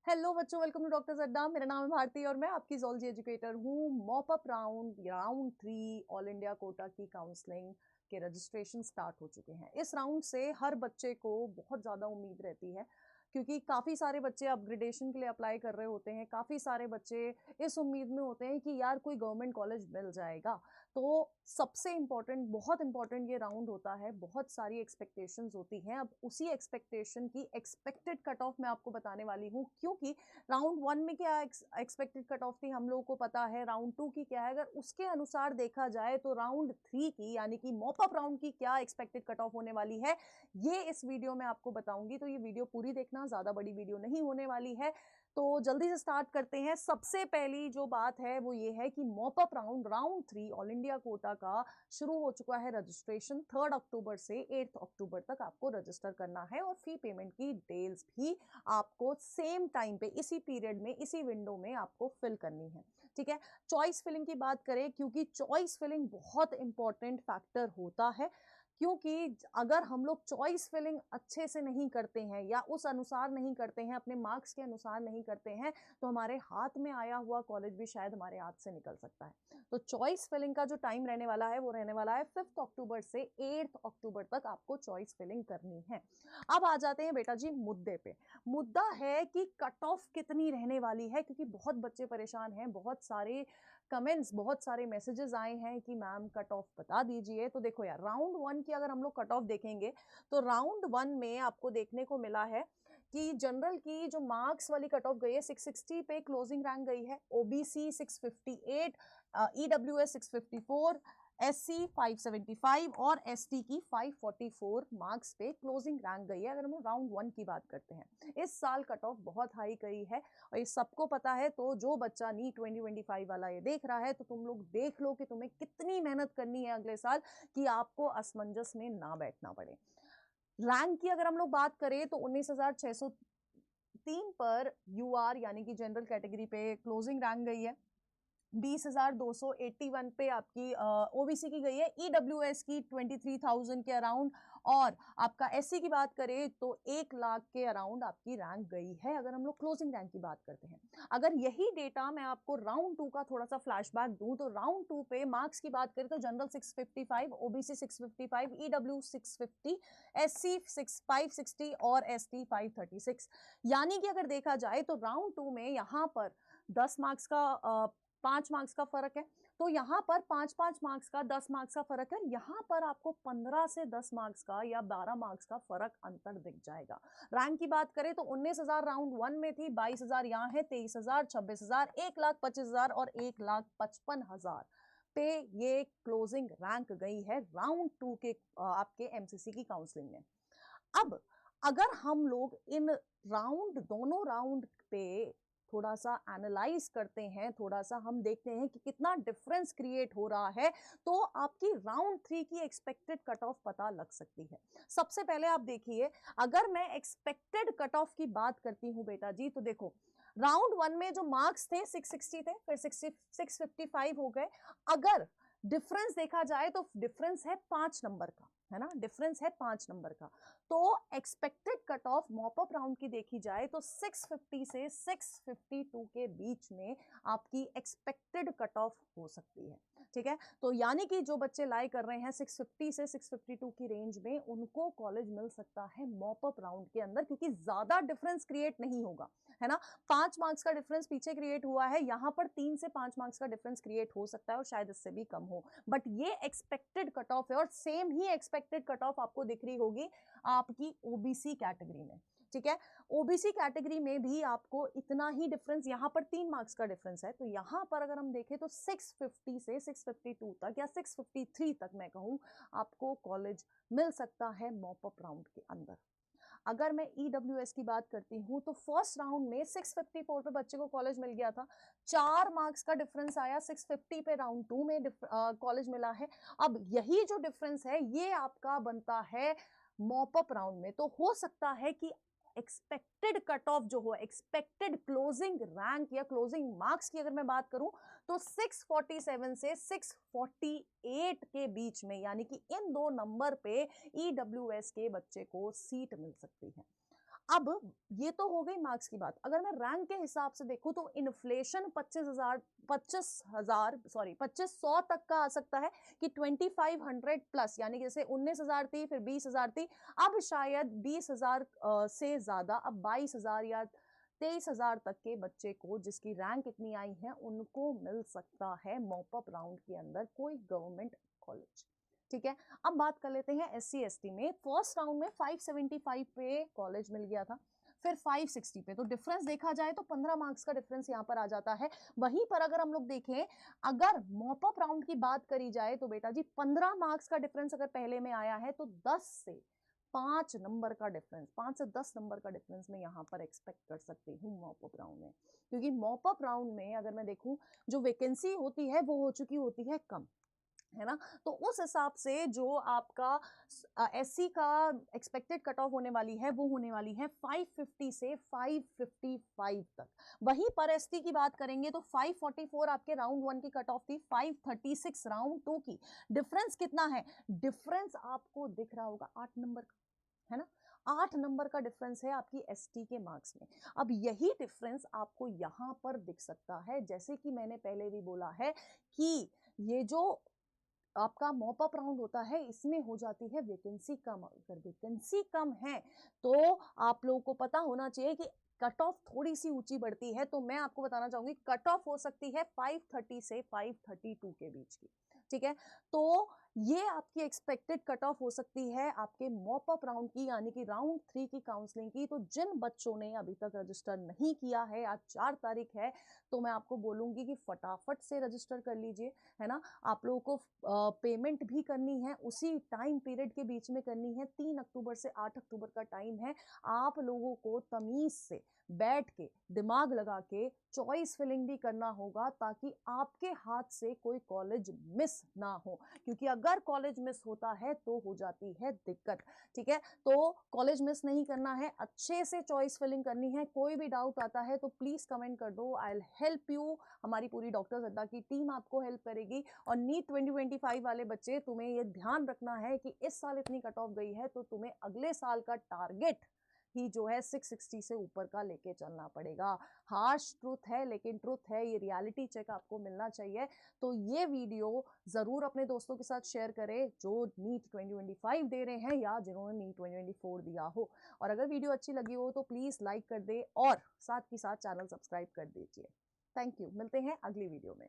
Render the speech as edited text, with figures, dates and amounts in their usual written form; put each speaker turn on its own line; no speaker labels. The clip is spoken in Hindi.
हेलो बच्चों, वेलकम टू डॉक्टर अड्डा। मेरा नाम है भारती और मैं आपकी ज़ूलॉजी एजुकेटर हूँ। Mop up round 3 all India quota की काउंसलिंग के रजिस्ट्रेशन स्टार्ट हो चुके हैं। इस राउंड से हर बच्चे को बहुत ज़्यादा उम्मीद रहती है, क्योंकि काफ़ी सारे बच्चे अपग्रेडेशन के लिए अप्लाई कर रहे होते हैं। काफ़ी सारे बच्चे इस उम्मीद में होते हैं कि यार कोई गवर्नमेंट कॉलेज मिल जाएगा। तो सबसे इम्पॉर्टेंट, बहुत इम्पॉर्टेंट ये राउंड होता है। बहुत सारी एक्सपेक्टेशंस होती हैं। अब उसी एक्सपेक्टेशन की एक्सपेक्टेड कट ऑफ मैं आपको बताने वाली हूँ, क्योंकि राउंड 1 में क्या एक्सपेक्टेड कट ऑफ थी हम लोगों को पता है। राउंड 2 की क्या है, अगर उसके अनुसार देखा जाए तो राउंड 3 की यानी कि मॉप अप राउंड की क्या एक्सपेक्टेड कट ऑफ होने वाली है, ये इस वीडियो में आपको बताऊंगी। तो ये वीडियो पूरी देखना, ज्यादा बड़ी वीडियो नहीं होने वाली है। तो जल्दी से स्टार्ट करते हैं। सबसे पहली जो बात है वो ये है कि mop up round 3 all India quota का शुरू हो चुका है रजिस्ट्रेशन। 3 अक्टूबर से 8 अक्टूबर तक आपको रजिस्टर करना है और फी पेमेंट की डिटेल्स भी आपको सेम टाइम पे, इसी पीरियड में, इसी विंडो में आपको फिल करनी है। ठीक है। चॉइस फिलिंग की बात करें, क्योंकि चॉइस फिलिंग बहुत इंपॉर्टेंट फैक्टर होता है, क्योंकि अगर हम लोग चॉइस फिलिंग अच्छे से नहीं करते हैं या उस अनुसार नहीं करते हैं, अपने मार्क्स के अनुसार नहीं करते हैं, तो हमारे हाथ में आया हुआ कॉलेज भी शायद हमारे हाथ से निकल सकता है। तो चॉइस फिलिंग का जो टाइम रहने वाला है वो रहने वाला है 5 अक्टूबर से 8 अक्टूबर तक आपको चॉइस फिलिंग करनी है। अब आ जाते हैं बेटा जी मुद्दे पे। मुद्दा है कि कट ऑफ कितनी रहने वाली है, क्योंकि बहुत बच्चे परेशान हैं। बहुत सारे कमेंट्स, बहुत सारे मैसेजेस आए हैं कि मैम कट ऑफ बता दीजिए। तो देखो यार, राउंड 1 की अगर हम लोग कट ऑफ देखेंगे तो राउंड 1 में आपको देखने को मिला है कि जनरल की जो मार्क्स वाली कट ऑफ गई है 660 पे क्लोजिंग रैंक गई है। ओबीसी 658, ईडब्ल्यूएस 654, एससी 575 और एसटी की 544 मार्क्स पे क्लोजिंग रैंक गई है, अगर हम राउंड 1 की बात करते हैं। इस साल कट ऑफ बहुत हाई गई है और ये सबको पता है। तो जो बच्चा नीट 2025 वाला ये देख रहा है, तो तुम लोग देख लो कि तुम्हें कितनी मेहनत करनी है अगले साल, कि आपको असमंजस में ना बैठना पड़े। रैंक की अगर हम लोग बात करें तो 19,603 पर यूआर यानी कि जनरल कैटेगरी पे क्लोजिंग रैंक गई है। 20,281 पे आपकी ओबीसी की गई है। ईडब्ल्यूएस की 23,000 के अराउंड, और आपका एससी की बात करें तो 1 लाख के अराउंड आपकी रैंक गई है, अगर हम लोग क्लोजिंग रैंक की बात करते हैं। अगर यही डेटा मैं आपको राउंड 2 का थोड़ा सा फ्लैशबैक दूं, तो राउंड 2 पे मार्क्स की बात करें तो जनरल 655, ओबीसी 655, ईडब्ल्यू 650, एससी 560 और एसटी 536। यानी कि अगर देखा जाए तो राउंड 2 में यहां पर 10 मार्क्स का 5 मार्क्स का फर्क है। तो यहां पर 5-5 मार्क्स का, 10 मार्क्स का फर्क है। यहां पर आपको 15 से 10 मार्क्स का या 12 मार्क्स का फर्क अंतर दिख जाएगा। रैंक की बात करें तो 19,000 राउंड 1 में थी, 22,000 यहां है, 23,000, 26,000, 1,25,000 और 1,55,000 पे ये क्लोजिंग रैंक गई है राउंड 2 के आपके एमसीसी की काउंसलिंग में। अब अगर हम लोग इन राउंड, दोनों राउंड पे थोड़ा सा एनालाइज करते हैं, थोड़ा सा हम देखते हैं कि कितना डिफरेंस क्रिएट हो रहा है, तो आपकी राउंड 3 की एक्सपेक्टेड कट ऑफ पता लग सकती है। सबसे पहले आप देखिए, अगर मैं एक्सपेक्टेड कट ऑफ की बात करती हूं बेटा जी, तो देखो राउंड 1 में जो मार्क्स थे 660 थे, फिर 655 हो गए। अगर डिफरेंस देखा जाए तो डिफरेंस है 5 नंबर का, है ना, डिफरेंस है 5 नंबर का। तो expected cut off mop up round की देखी जाए तो 650 से 652 के बीच में आपकी एक्सपेक्टेड कट ऑफ हो सकती है। ठीक है। तो यानी कि जो बच्चे लाई कर रहे हैं 650 से 652 की रेंज में, उनको कॉलेज मिल सकता है मॉप अप राउंड के अंदर, क्योंकि ज्यादा डिफरेंस क्रिएट नहीं होगा, है ना। 5 मार्क्स का डिफरेंस पीछे क्रिएट हुआ है, यहां पर 3 से 5 मार्क्स का डिफरेंस क्रिएट हो सकता है और शायद इससे भी कम हो, बट ये एक्सपेक्टेड कट ऑफ है। और सेम ही एक्सपेक्टेड कट ऑफ आपको दिख रही होगी आपकी ओबीसी कैटेगरी में। ठीक है। ओबीसी कैटेगरी में भी आपको इतना ही डिफरेंस, यहां पर 3 मार्क्स का डिफरेंस है। तो यहां पर अगर हम देखें तो 650 से 652 तक या 653 तक मैं कहूं, आपको कॉलेज मिल सकता है मॉप अप राउंड के अंदर। अगर मैं ईडब्ल्यूएस की बात करती हूं तो फर्स्ट राउंड में 654 पे बच्चे को कॉलेज मिल गया था। 4 मार्क्स का डिफरेंस आया, 650 पे राउंड 2 में कॉलेज मिला है। अब यही जो डिफरेंस है ये आपका बनता है मॉप अप राउंड में। तो हो सकता है कि एक्सपेक्टेड कट ऑफ जो हो, एक्सपेक्टेड क्लोजिंग रैंक या क्लोजिंग मार्क्स की अगर मैं बात करूं तो 647 से 648 के बीच में, यानी कि इन दो नंबर पे ईडब्ल्यूएस के बच्चे को सीट मिल सकती है। अब ये तो हो गई मार्क्स की बात। अगर मैं रैंक के हिसाब से देखूं तो इन्फ्लेशन 2500 तक का आ सकता है कि 2500 प्लस, यानी जैसे 19,000 थी फिर 20,000 थी, अब शायद 20,000 से ज्यादा, अब 22,000 या 23,000 तक के बच्चे को जिसकी रैंक इतनी आई है उनको मिल सकता है मॉप अप राउंड के अंदर कोई गवर्नमेंट कॉलेज। ठीक है, अब बात कर लेते हैं SC ST में। फर्स्ट राउंड में 575 पे कॉलेज मिल गया था, फिर 560 पे, तो डिफरेंस देखा जाए तो 15 मार्क्स का डिफरेंस यहाँ पर आ जाता है। वहीं पर अगर हम लोग देखें, अगर मॉप अप राउंड की बात करी जाए तो बेटा जी 15 मार्क्स का डिफरेंस अगर पहले में आया है तो 10 से 5 नंबर का डिफरेंस, 5 से 10 नंबर का डिफरेंस मैं यहाँ पर एक्सपेक्ट कर सकती हूँ मॉप अप राउंड में। क्योंकि मॉप अप राउंड में अगर मैं देखूं जो वैकेंसी होती है वो हो चुकी होती है कम, है ना, तो उस हिसाब से जो आपका SC का एक्सपेक्टेड कट ऑफ होने वाली है वो होने वाली है 550 से 555 तक। वहीं पर ST की बात करेंगे तो 544 आपके राउंड 1 की कट ऑफ थी, 536 राउंड 2 की। डिफरेंस कितना है? डिफरेंस आपको दिख रहा होगा 8 नंबर का, है ना, 8 नंबर का डिफरेंस है आपकी ST के मार्क्स में। अब यही डिफरेंस आपको यहां पर दिख सकता है, जैसे कि मैंने पहले भी बोला है कि ये जो आपका मॉप अप राउंड होता है इसमें हो जाती है वैकेंसी कम। अगर वैकेंसी कम है तो आप लोगों को पता होना चाहिए कि कट ऑफ थोड़ी सी ऊंची बढ़ती है, तो मैं आपको बताना चाहूंगी कट ऑफ हो सकती है 530 से 532 के बीच की। ठीक है, तो ये आपकी एक्सपेक्टेड कट ऑफ हो सकती है आपके मॉप अप राउंड की, यानी कि राउंड 3 की काउंसलिंग की। तो जिन बच्चों ने अभी तक रजिस्टर नहीं किया है, आज 4 तारीख है, तो मैं आपको बोलूंगी कि फटाफट से रजिस्टर कर लीजिए, है ना। आप लोगों को पेमेंट भी करनी है उसी टाइम पीरियड के बीच में करनी है, 3 अक्टूबर से 8 अक्टूबर का टाइम है। आप लोगों को तमीज से बैठ के दिमाग लगा के चॉइस फिलिंग भी करना होगा ताकि आपके हाथ से कोई कॉलेज मिस ना हो, क्योंकि अगर कॉलेज मिस होता है तो हो जाती है दिक्कत। ठीक है, तो कॉलेज मिस नहीं करना है, अच्छे से चॉइस फिलिंग करनी है। कोई भी डाउट आता है तो प्लीज कमेंट कर दो, आई विल हेल्प यू। हमारी पूरी डॉक्टर अड्डा की टीम आपको हेल्प करेगी। और नीट 2025 वाले बच्चे, तुम्हें ये ध्यान रखना है कि इस साल इतनी कट ऑफ गई है तो तुम्हें अगले साल का टारगेट ही जो है 660 से ऊपर का लेके चलना पड़ेगा। हार्श ट्रूथ है लेकिन ट्रूथ है, ये रियलिटी चेक आपको मिलना चाहिए। तो ये वीडियो जरूर अपने दोस्तों के साथ शेयर करें जो नीट 2025 दे रहे हैं या जिन्होंने नीट 2024 दिया हो। और अगर वीडियो अच्छी लगी हो तो प्लीज लाइक कर दे और साथ ही साथ चैनल सब्सक्राइब कर दीजिए। थैंक यू, मिलते हैं अगली वीडियो में।